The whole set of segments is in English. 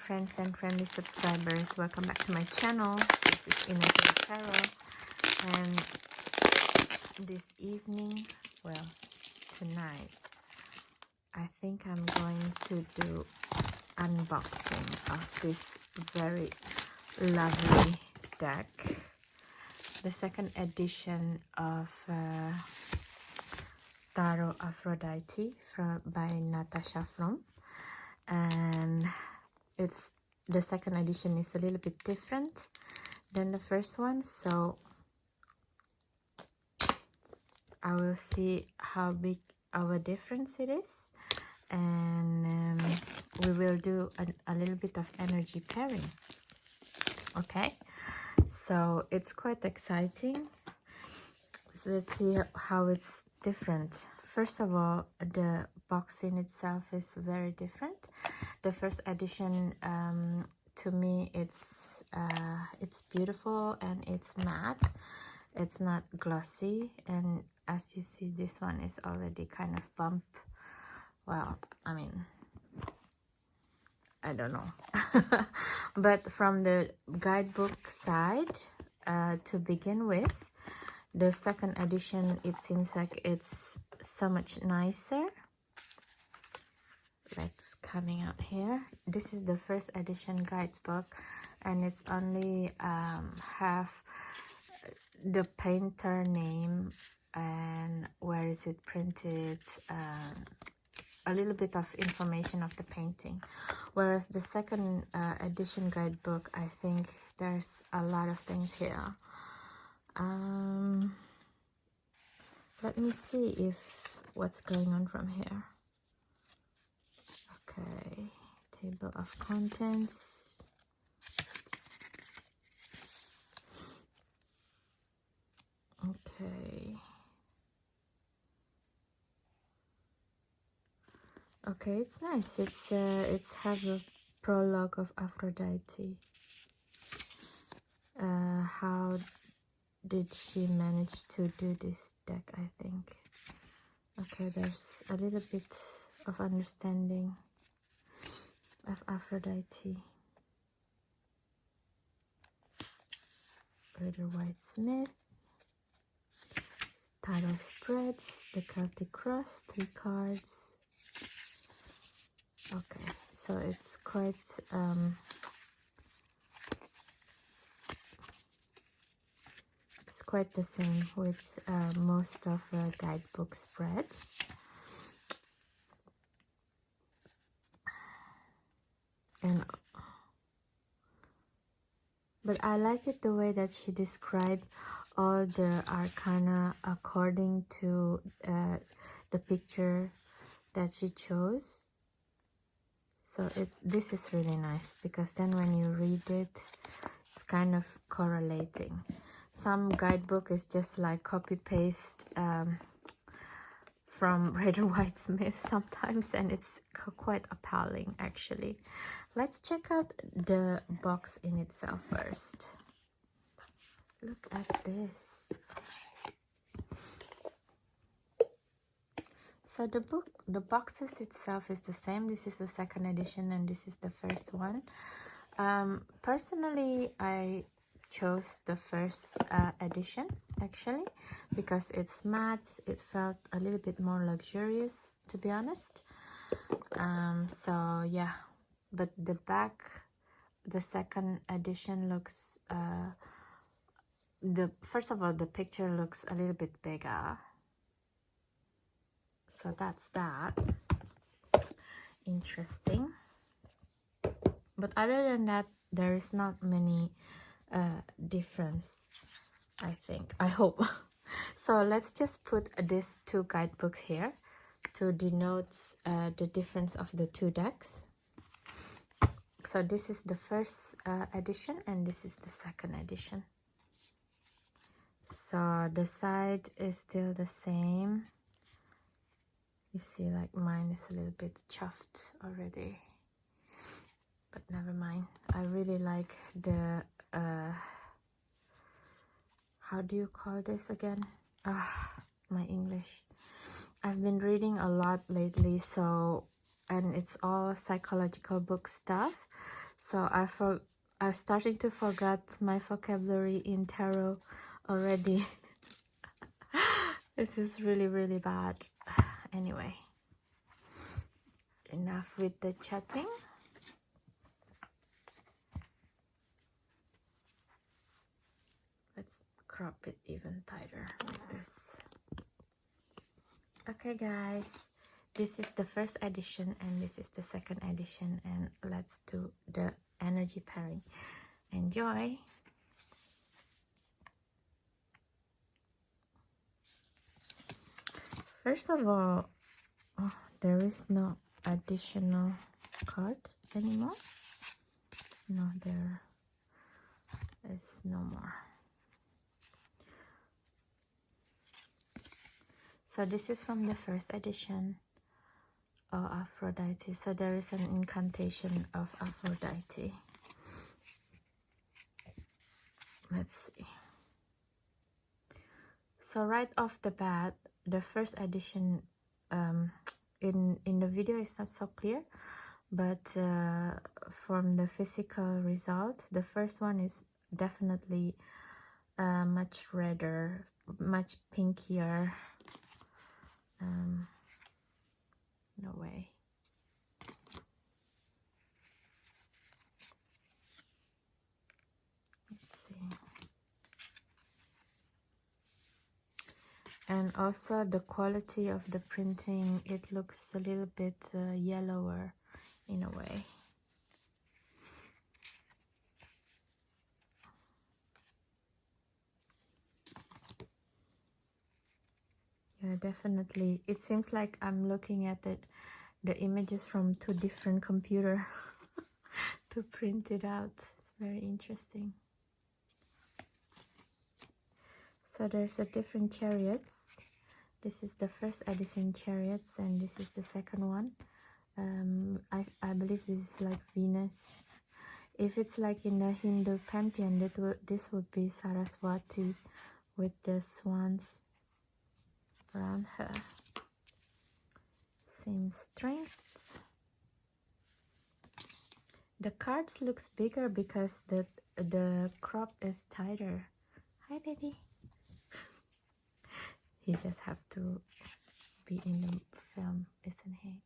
friends and friendly subscribers, welcome back to my channel. This is Ina Tarot, and this evening, well, tonight, I think I'm going to do unboxing of this very lovely deck, the second edition of Tarot Aphrodite by Natasha From, and it's the second edition is a little bit different than the first one, so I will see how big of a difference it is, and we will do a little bit of energy pairing. Okay, so it's quite exciting. So let's see how it's different. First of all, the box in itself is very different. The first edition, to me, it's beautiful and it's matte. It's not glossy, and as you see, this one is already kind of bump. Well, I mean, I don't know. But from the guidebook side, to begin with, the second edition, it seems like it's so much nicer. Let's coming out here. This is the first edition guidebook, and it's only have the painter name and where is it printed, a little bit of information of the painting, whereas the second edition guidebook, I think there's a lot of things here. Let me see if what's going on from here. Okay, table of contents. Okay. Okay, it's nice. It's have a prologue of Aphrodite. How did she manage to do this deck, I think. Okay, there's a little bit of understanding of Aphrodite. Rider-Waite-Smith. Tarot spreads, the Celtic Cross, 3 cards. Okay, so it's quite the same with most of guidebook spreads. But I like it the way that she described all the arcana according to the picture that she chose. So this is really nice, because then when you read it, it's kind of correlating. Some guidebook is just like copy paste from Rider-Waite-Smith sometimes, and it's quite appalling actually. Let's check out the box in itself first. Look at this. So the boxes itself is the same. This is the second edition and this is the first one. Personally, I chose the first edition actually, because it's matte. It felt a little bit more luxurious, to be honest. So yeah, but the back, the second edition looks first of all, the picture looks a little bit bigger, so that's that. Interesting. But other than that, there is not many difference, I think. I hope. So let's just put these 2 guidebooks here to denote the difference of the 2 decks. So this is the first edition and this is the second edition. So the side is still the same. You see, like, mine is a little bit chuffed already, but never mind. I really like the how do you call this again? My English. I've been reading a lot lately, so, and it's all psychological book stuff. So I'm starting to forget my vocabulary in tarot already. This is really, really bad. Anyway, enough with the chatting. Let's crop it even tighter like this. Okay guys, this is the first edition and this is the second edition, and let's do the energy pairing. Enjoy. First of all, there is no additional card anymore. No, there is no more. So this is from the first edition of Aphrodite. So there is an incantation of Aphrodite. Let's see. So right off the bat, the first edition, in the video it's not so clear, but from the physical result, the first one is definitely much redder, much pinkier. No way. Let's see. And also the quality of the printing, it looks a little bit yellower in a way. Yeah, definitely. It seems like I'm looking at the images from two different computers to print it out. It's very interesting. So there's a different chariots. This is the first edition chariots and this is the second one. I believe this is like Venus. If it's like in the Hindu pantheon, this would be Saraswati with the swans around her. Same strength. The cards looks bigger because the crop is tighter. Hi baby. He just have to be in the film, isn't he?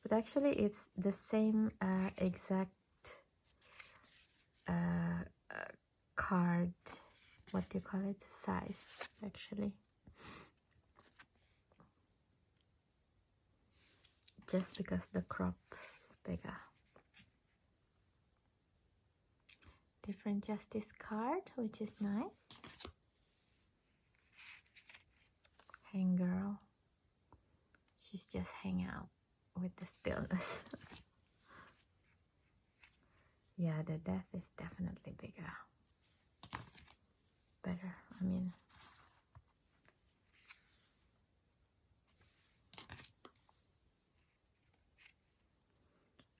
But actually it's the same exact card, what do you call it, size actually. Just because the crop is bigger. Different justice card, which is nice. Hang girl. She's just hanging out with the stillness. Yeah, the death is definitely bigger. Better, I mean.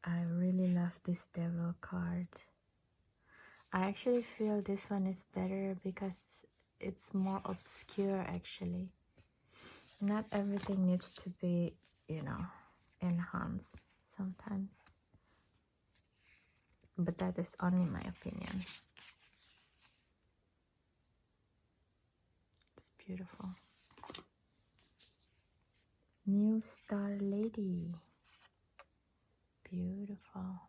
I really love this devil card. I actually feel this one is better because it's more obscure actually. Not everything needs to be, you know, enhanced sometimes. But that is only my opinion. It's beautiful. New Star Lady. Beautiful.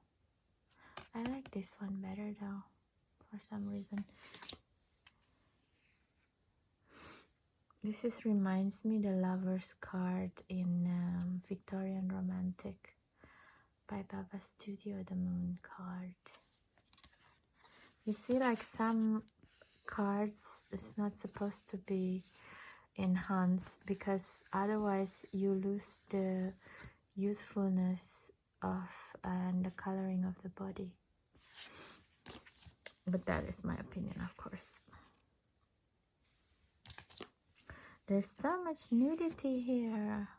I like this one better though, for some reason. This reminds me the Lover's card in Victorian Romantic by Baba Studio, the Moon card. You see, like some cards is not supposed to be enhanced because otherwise you lose the youthfulness of and the coloring of the body. But that is my opinion, of course. There's so much nudity here.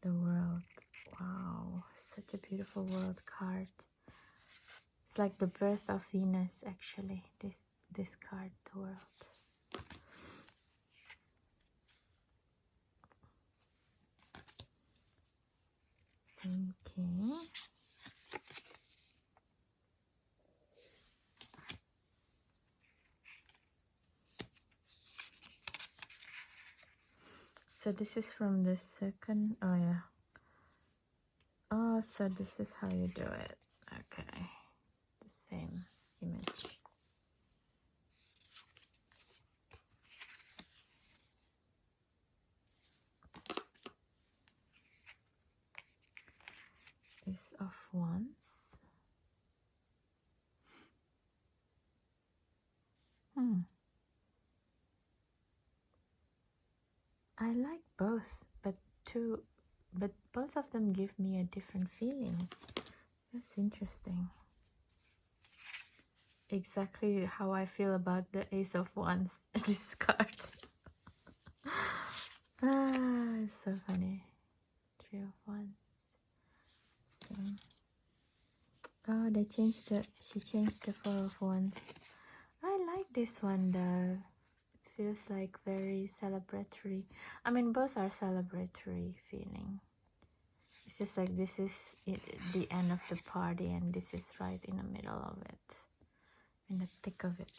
The World. Wow, such a beautiful World card. It's like the birth of Venus actually, this card, the World. Okay. So this is from the second. Oh yeah. Oh, so this is how you do it. Okay. The same image. Ace of Wands. I like both, but both of them give me a different feeling. That's interesting. Exactly how I feel about the Ace of Wands, this card. It's so funny. Three of Wands. So, oh, she changed the Four of Wands. I like this one though. It feels like very celebratory. I mean, both are celebratory feeling. It's just like this is the end of the party and this is right in the middle of it. In the thick of it.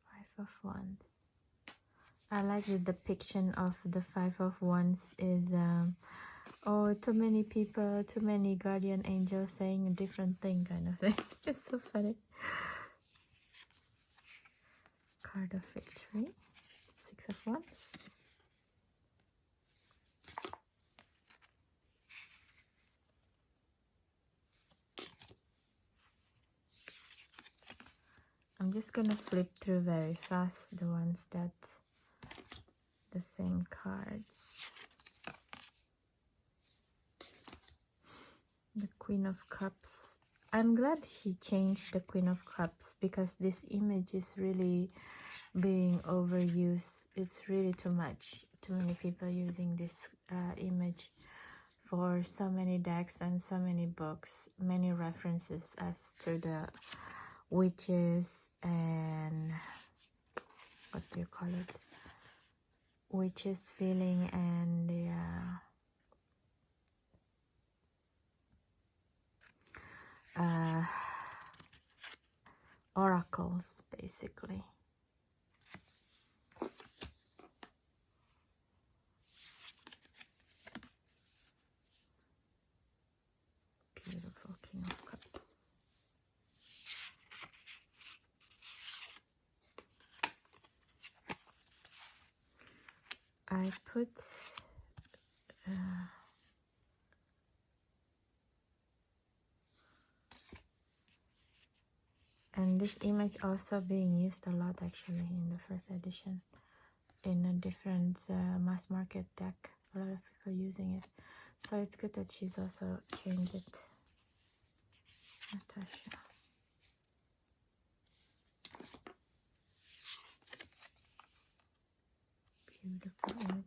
Five of Wands. I like the depiction of the Five of Wands is oh, too many people, too many guardian angels saying a different thing kind of thing. It's so funny. Card of Victory. Six of Wands. I'm just gonna flip through very fast the ones that the same cards. The Queen of Cups. I'm glad she changed the Queen of Cups because this image is really being overused. It's really too much. Too many people using this image for so many decks and so many books. Many references as to the witches and what do you call it? Witches feeling and the oracles basically. Beautiful King of Cups. I put and this image also being used a lot actually in the first edition in a different mass market deck. A lot of people using it, so it's good that she's also changed it. Natasha. Beautiful image.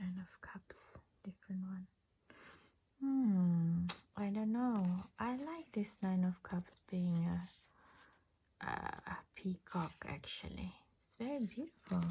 Nine of Cups, different one. I don't know. I like this Nine of Cups being a peacock actually. It's very beautiful.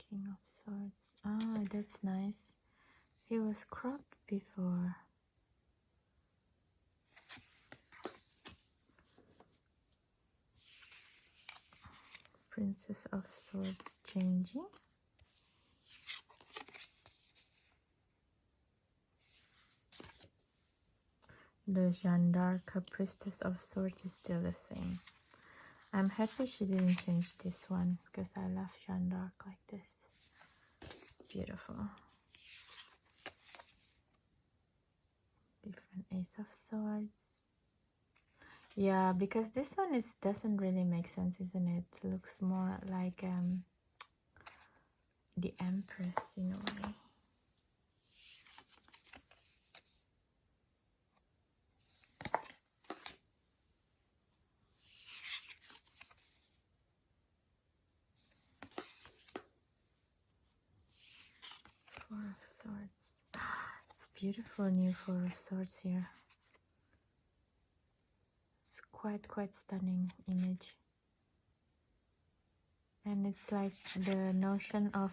King of Swords. Ah, that's nice. He was cropped before. Princess of Swords changing. The Jeanne d'Arc Priestess of Swords is still the same. I'm happy she didn't change this one because I love Jeanne d'Arc like this. It's beautiful. Different Ace of Swords. Yeah, because this one doesn't really make sense, isn't it? It looks more like the Empress in a way. Four of Swords. It's beautiful new Four of Swords here. It's quite stunning image. And it's like the notion of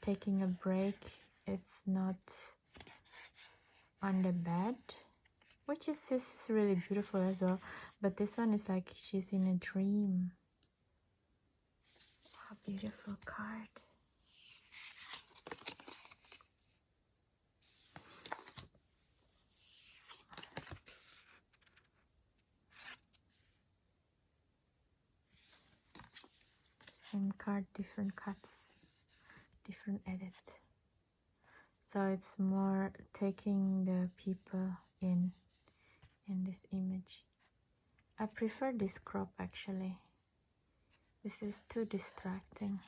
taking a break. It's not on the bed, which is really beautiful as well. But this one is like she's in a dream. Wow, beautiful card. Same card, different cuts, different edit. So it's more taking the people in this image. I prefer this crop actually. This is too distracting.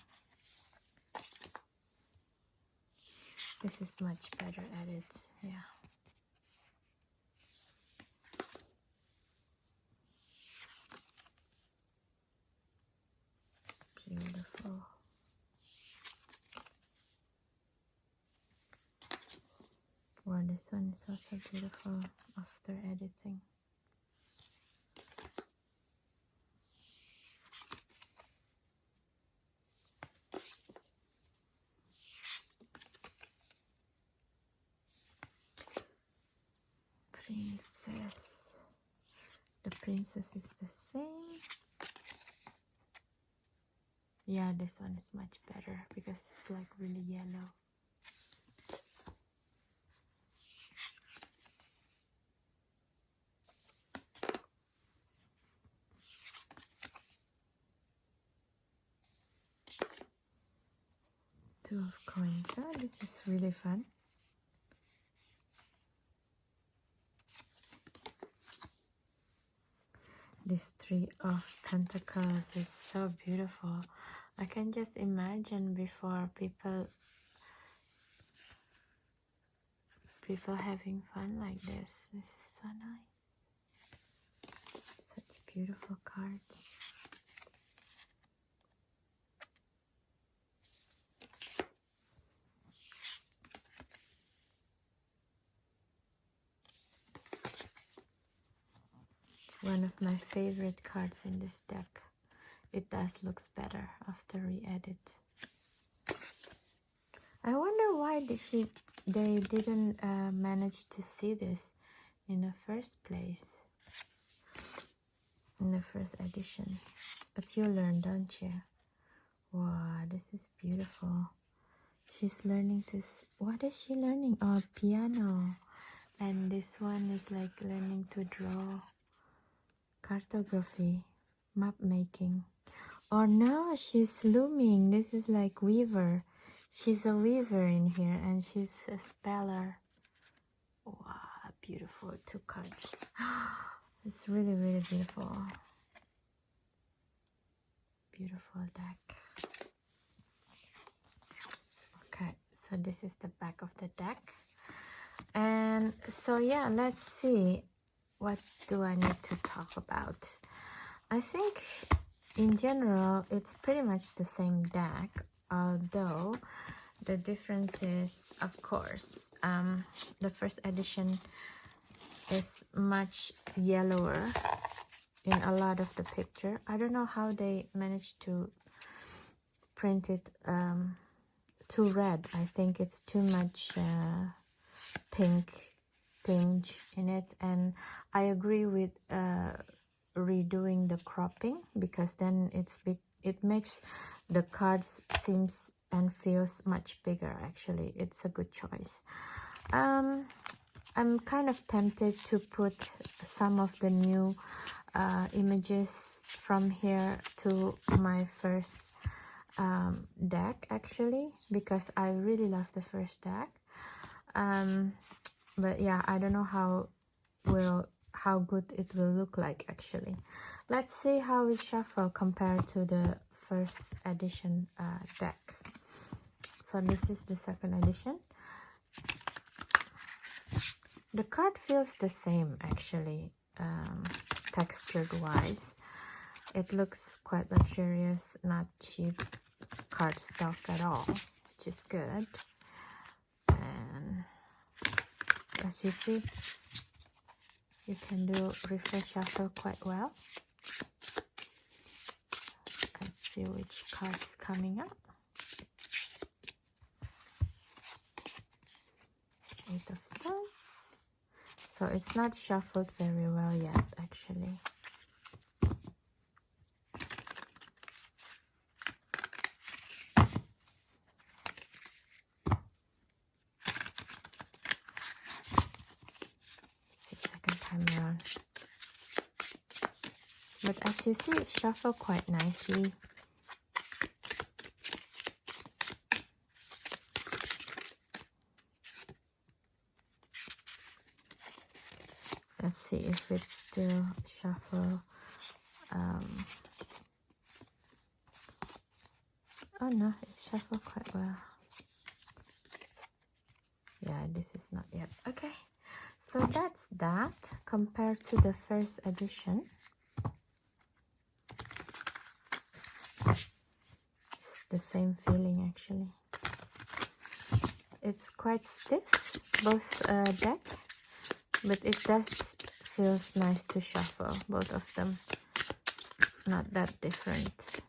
This is much better edit, yeah. Beautiful. Wow, this one is also beautiful after editing. Princess. The princess is the same. Yeah, this one is much better because it's like really yellow. Two of Coins. Oh, this is really fun. This Three of Pentacles is so beautiful. I can just imagine before people having fun like this. This is so nice. Such beautiful cards. One of my favorite cards in this deck. It does looks better after re-edit. I wonder why they didn't manage to see this in the first place, in the first edition. But you learn, don't you? Wow, this is beautiful. She's learning to... What is she learning? Oh, piano. And this one is like learning to draw. Cartography. Map making. Oh no, she's looming. This is like weaver. She's a weaver in here and she's a speller. Wow, beautiful. Two cards. It's really, really beautiful. Beautiful deck. Okay, so this is the back of the deck. And so yeah, let's see. What do I need to talk about? I think in general, it's pretty much the same deck, although the difference is, of course, the first edition is much yellower in a lot of the picture. I don't know how they managed to print it too red. I think it's too much pink tinge in it, and I agree with redoing the cropping, because then it's big, it makes the cards seems and feels much bigger. Actually, it's a good choice. I'm kind of tempted to put some of the new images from here to my first deck, actually, because I really love the first deck. But yeah, I don't know how good it will look like. Actually, let's see how it shuffle compared to the first edition deck. So this is the second edition. The card feels the same, actually, textured wise. It looks quite luxurious, not cheap cardstock at all, which is good. And as you see, you can do refresh shuffle quite well. Let's see which card is coming up. Eight of Swords. So it's not shuffled very well yet, actually. Second time around. But as you see, it's shuffled quite nicely. Let's see if it's still shuffle. Oh no, it's shuffled quite well. Yeah, this is not yet. Okay, so that's that compared to the first edition. It's the same feeling, actually. It's quite stiff, both deck, but it does feels nice to shuffle, both of them. Not that different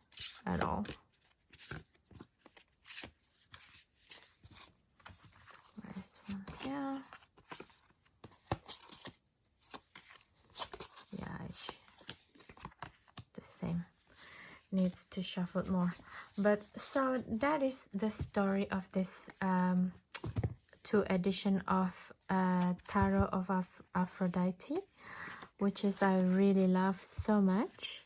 at all. Where's one here? Yeah, it's the same. Needs to shuffle more. But so that is the story of this two edition of Tarot of Aphrodite, which is I really love so much.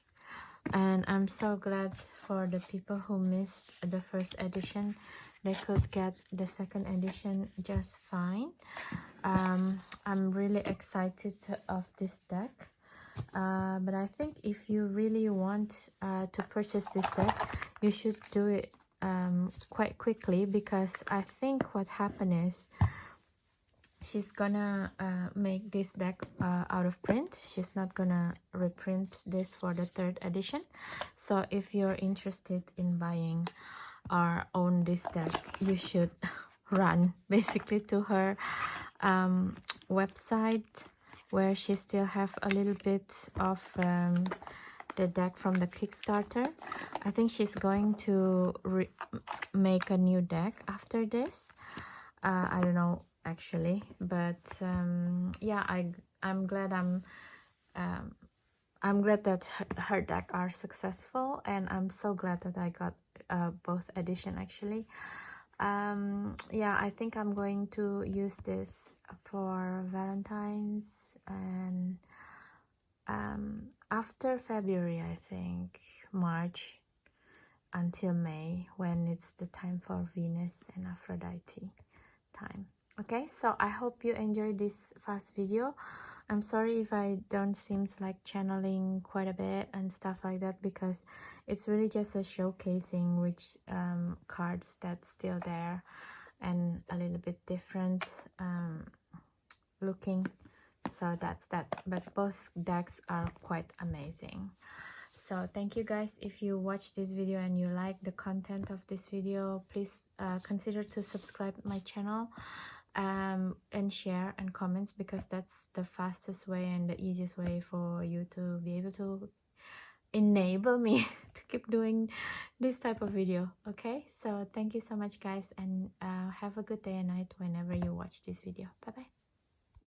And I'm so glad for the people who missed the first edition. They could get the second edition just fine. I'm really excited of this deck. But I think if you really want to purchase this deck, you should do it quite quickly, because I think what happened is she's gonna make this deck out of print. She's not gonna reprint this for the third edition. So if you're interested in buying or own this deck, you should run basically to her website, where she still have a little bit of the deck from the Kickstarter. I think she's going to make a new deck after this. I don't know actually, but yeah, I'm glad that her deck are successful, and I'm so glad that I got both edition actually. Yeah, I think I'm going to use this for Valentine's, and after February, I think March until May, when it's the time for Venus and Aphrodite time. Okay, so I hope you enjoyed this fast video. I'm sorry if I don't seems like channeling quite a bit and stuff like that, because it's really just a showcasing which cards that's still there and a little bit different looking. So that's that, but both decks are quite amazing. So thank you guys. If you watch this video and you like the content of this video, please consider to subscribe my channel, and share and comments, because that's the fastest way and the easiest way for you to be able to enable me to keep doing this type of video. Okay, so thank you so much guys, and have a good day and night whenever you watch this video. Bye bye.